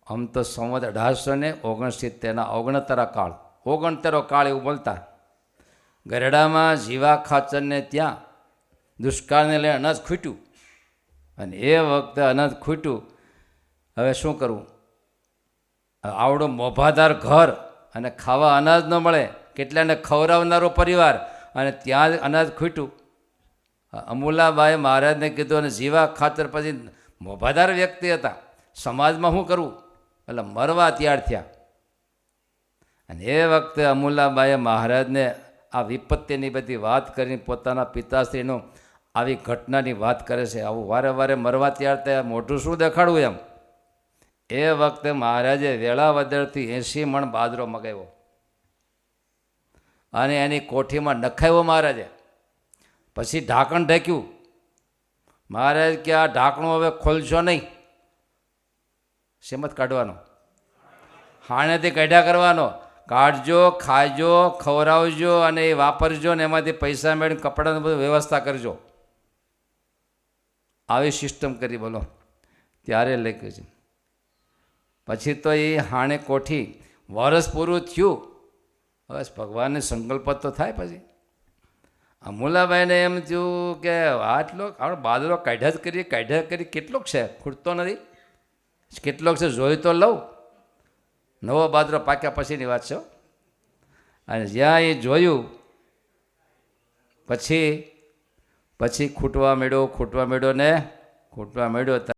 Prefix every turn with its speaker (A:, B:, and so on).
A: આમ તો સંવત 1869 69 કાળ એવું બોલતા. ગરડામાં જીવા ખાચરને ત્યાં દુષ્કાળને લઈને અનાજ ખૂટ્યું અને એ વખતે અનાજ ખૂટ્યું. હવે શું કરવું? આવડો મોભાદાર ઘર અને ખાવા અનાજ ન મળે, કેટલાને ખવડાવનારો પરિવાર, અને ત્યાં જ અનાજ ખૂટ્યું. અમૂલાબાઈ મહારાજને કીધું, અને જીવા ખાચર પછી મોભાદાર વ્યક્તિ હતા, સમાજમાં શું કરવું? એટલે મરવા તૈયાર થયા. અને એ વખતે અમૂલાબાઈએ મહારાજને આ વિપત્તિની બધી વાત કરીને પોતાના પિતાશ્રીનું આવી ઘટનાની વાત કરે છે. આવું વારે વારે મરવા તૈયાર થયા, મોઢું શું દેખાડવું એમ. એ વખતે મહારાજે વેળાવદરથી 80 મણ બાજરો મગાવ્યો અને એની કોઠીમાં નખાવ્યો મહારાજે. પછી ઢાંકણ ઢાંક્યું. મહારાજ કે આ ઢાંકણું હવે ખોલશો નહીં. શેમત કાઢવાનો? હાણેથી કાઢ્યા કરવાનો. કાઢજો, ખાજો, ખવડાવજો અને એ વાપરજો ને એમાંથી પૈસા મેળવીને કપડાની બધી વ્યવસ્થા કરજો. આવી સિસ્ટમ કરી, બોલો. ત્યારે લખ્યું છે. પછી તો એ હાણે કોઠી વરસ પૂરું થયું. બસ ભગવાનને સંકલ્પ તો થાય. પછી અમૂલાબાઈને એમ થયું કે આટલો આપણે બાજરો કાઢ્યા જ કરી કેટલોક છે, ખૂટતો નથી. કેટલોક છે જોઈ તો લઉં. નવો બાજરો પાક્યા પછીની વાત છે. અને જ્યાં એ જોયું પછી ખૂટવા માંડ્યો ને ખૂટવા માંડ્યો.